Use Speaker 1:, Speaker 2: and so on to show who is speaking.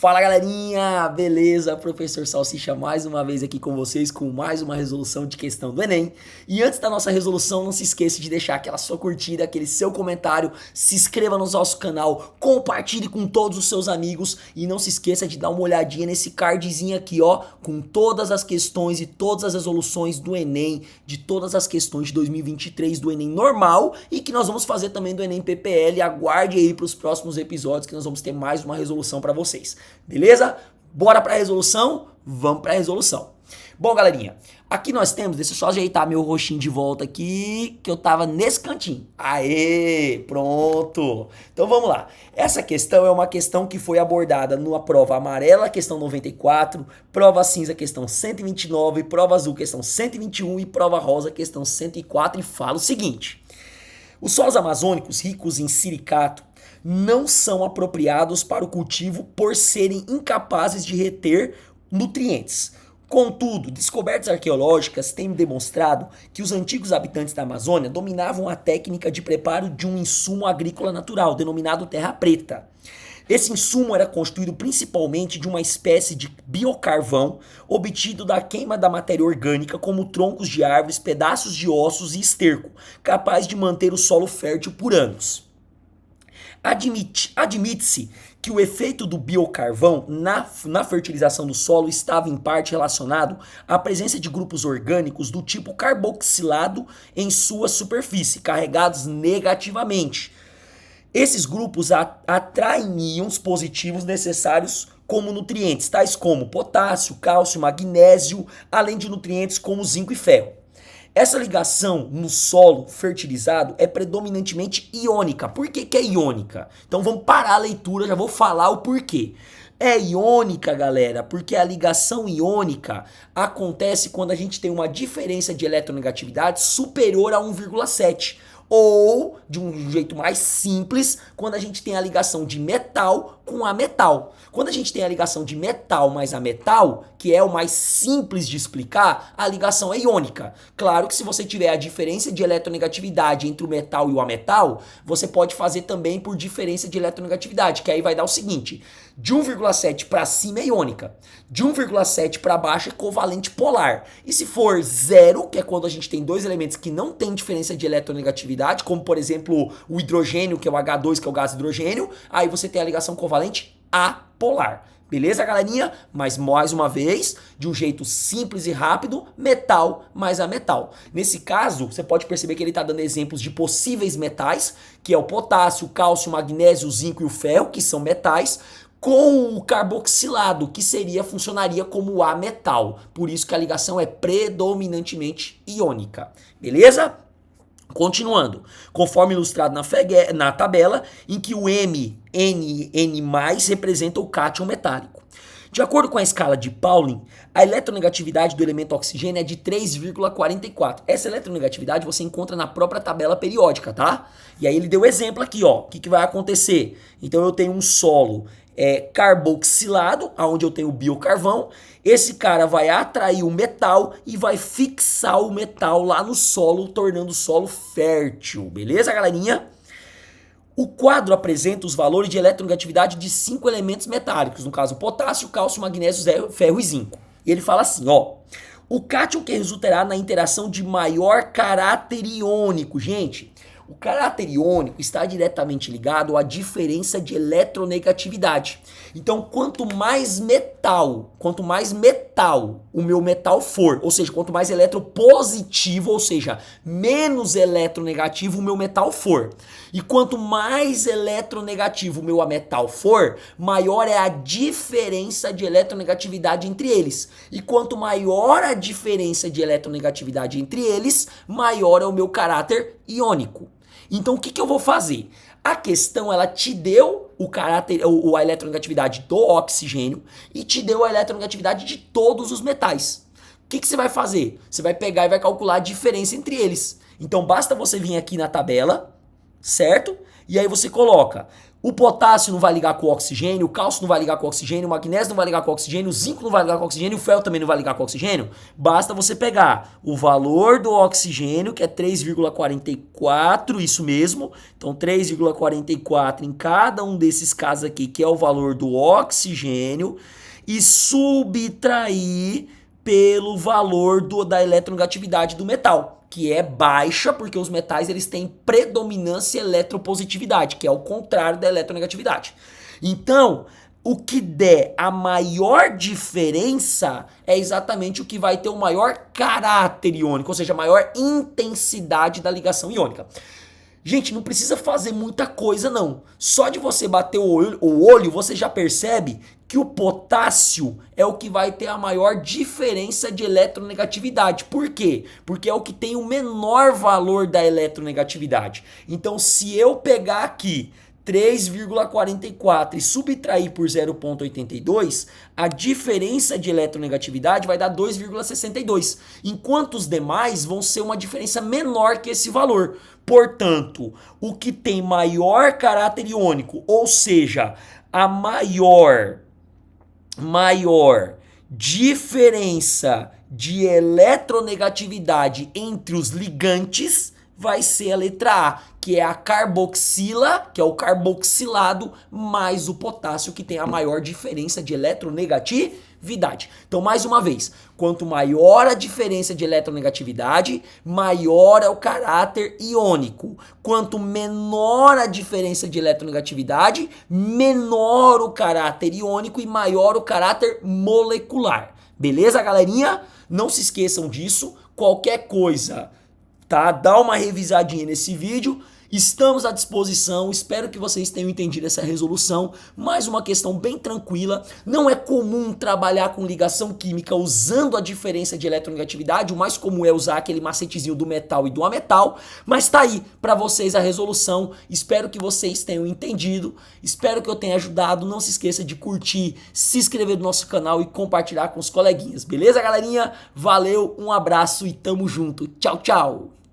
Speaker 1: Fala galerinha, beleza? Professor Salsicha mais uma vez aqui com vocês com mais uma resolução de questão do Enem. E antes da nossa resolução, não se esqueça de deixar aquela sua curtida, aquele seu comentário, se inscreva no nosso canal, compartilhe com todos os seus amigos e não se esqueça de dar uma olhadinha nesse cardzinho aqui, ó, com todas as questões e todas as resoluções do Enem, de todas as questões de 2023 do Enem normal e que nós vamos fazer também do Enem PPL. Aguarde aí para os próximos episódios que nós vamos ter mais uma resolução para vocês. Beleza? Bora para a resolução? Vamos para a resolução. Bom, galerinha, aqui nós temos, deixa eu só ajeitar meu roxinho de volta aqui, que eu tava nesse cantinho. Aê, pronto. Então vamos lá. Essa questão é uma questão que foi abordada numa prova amarela, questão 94, prova cinza, questão 129, prova azul, questão 121 e prova rosa, questão 104 e fala o seguinte: os solos amazônicos ricos em silicato não são apropriados para o cultivo por serem incapazes de reter nutrientes. Contudo, descobertas arqueológicas têm demonstrado que os antigos habitantes da Amazônia dominavam a técnica de preparo de um insumo agrícola natural, denominado terra preta. Esse insumo era constituído principalmente de uma espécie de biocarvão obtido da queima da matéria orgânica, como troncos de árvores, pedaços de ossos e esterco, capaz de manter o solo fértil por anos. Admite-se que o efeito do biocarvão na fertilização do solo estava em parte relacionado à presença de grupos orgânicos do tipo carboxilado em sua superfície, carregados negativamente. Esses grupos atraem íons positivos necessários como nutrientes, tais como potássio, cálcio, magnésio, além de nutrientes como zinco e ferro. Essa ligação no solo fertilizado é predominantemente iônica. Por que que é iônica? Então vamos parar a leitura, já vou falar o porquê. É iônica, galera, porque a ligação iônica acontece quando a gente tem uma diferença de eletronegatividade superior a 1,7. Ou, de um jeito mais simples, quando a gente tem a ligação de metal com ametal. Quando a gente tem a ligação de metal mais ametal, que é o mais simples de explicar, a ligação é iônica. Claro que se você tiver a diferença de eletronegatividade entre o metal e o ametal, você pode fazer também por diferença de eletronegatividade, que aí vai dar o seguinte: de 1,7 para cima é iônica, de 1,7 para baixo é covalente polar. E se for zero, que é quando a gente tem dois elementos que não tem diferença de eletronegatividade, como por exemplo o hidrogênio, que é o H2, que é o gás hidrogênio, aí você tem a ligação covalente apolar. Beleza, galerinha? Mas mais uma vez, de um jeito simples e rápido, metal mais ametal. Nesse caso, você pode perceber que ele está dando exemplos de possíveis metais, que é o potássio, o cálcio, o magnésio, o zinco e o ferro, que são metais, com o carboxilado, que funcionaria como ametal. Por isso que a ligação é predominantemente iônica. Beleza? Continuando, conforme ilustrado na tabela, em que o N representa o cátion metálico. De acordo com a escala de Pauling, a eletronegatividade do elemento oxigênio é de 3,44. Essa eletronegatividade você encontra na própria tabela periódica, tá? E aí ele deu exemplo aqui, ó. O que vai acontecer? Então eu tenho um solo carboxilado, onde eu tenho o biocarvão. Esse cara vai atrair o metal e vai fixar o metal lá no solo, tornando o solo fértil. Beleza, galerinha? O quadro apresenta os valores de eletronegatividade de 5 elementos metálicos, no caso potássio, cálcio, magnésio, ferro e zinco. E ele fala assim, ó: o cátion que resultará na interação de maior caráter iônico. Gente, o caráter iônico está diretamente ligado à diferença de eletronegatividade. Então, quanto mais metal o meu metal for, ou seja, quanto mais eletropositivo, ou seja, menos eletronegativo o meu metal for, e quanto mais eletronegativo o meu metal for, maior é a diferença de eletronegatividade entre eles. E quanto maior a diferença de eletronegatividade entre eles, maior é o meu caráter iônico. Então o que eu vou fazer? A questão, ela te deu a eletronegatividade do oxigênio e te deu a eletronegatividade de todos os metais. O que você vai fazer? Você vai pegar e vai calcular a diferença entre eles. Então basta você vir aqui na tabela, certo? E aí você coloca O potássio não vai ligar com o oxigênio, o cálcio não vai ligar com o oxigênio, o magnésio não vai ligar com o oxigênio, o zinco não vai ligar com o oxigênio, o ferro também não vai ligar com o oxigênio. Basta você pegar o valor do oxigênio, que é 3,44, isso mesmo. Então 3,44 em cada um desses casos aqui, que é o valor do oxigênio, e subtrair pelo valor da eletronegatividade do metal, que é baixa, porque os metais eles têm predominância eletropositividade, que é o contrário da eletronegatividade. Então, o que der a maior diferença é exatamente o que vai ter o maior caráter iônico, ou seja, a maior intensidade da ligação iônica. Gente, não precisa fazer muita coisa não. Só de você bater o olho, você já percebe que o potássio é o que vai ter a maior diferença de eletronegatividade. Por quê? Porque é o que tem o menor valor da eletronegatividade. Então, se eu pegar aqui 3,44 e subtrair por 0,82, a diferença de eletronegatividade vai dar 2,62, enquanto os demais vão ser uma diferença menor que esse valor. Portanto, o que tem maior caráter iônico, ou seja, a maior diferença de eletronegatividade entre os ligantes vai ser a letra A, que é a carboxila, que é o carboxilado, mais o potássio, que tem a maior diferença de eletronegatividade. Então, mais uma vez, quanto maior a diferença de eletronegatividade, maior é o caráter iônico. Quanto menor a diferença de eletronegatividade, menor o caráter iônico e maior o caráter molecular. Beleza, galerinha? Não se esqueçam disso. Qualquer coisa, tá? Dá uma revisadinha nesse vídeo. Estamos à disposição, espero que vocês tenham entendido essa resolução. Mais uma questão bem tranquila. Não é comum trabalhar com ligação química usando a diferença de eletronegatividade. O mais comum é usar aquele macetezinho do metal e do ametal. Mas tá aí para vocês a resolução. Espero que vocês tenham entendido. Espero que eu tenha ajudado. Não se esqueça de curtir, se inscrever no nosso canal e compartilhar com os coleguinhas. Beleza, galerinha? Valeu, um abraço e tamo junto. Tchau, tchau!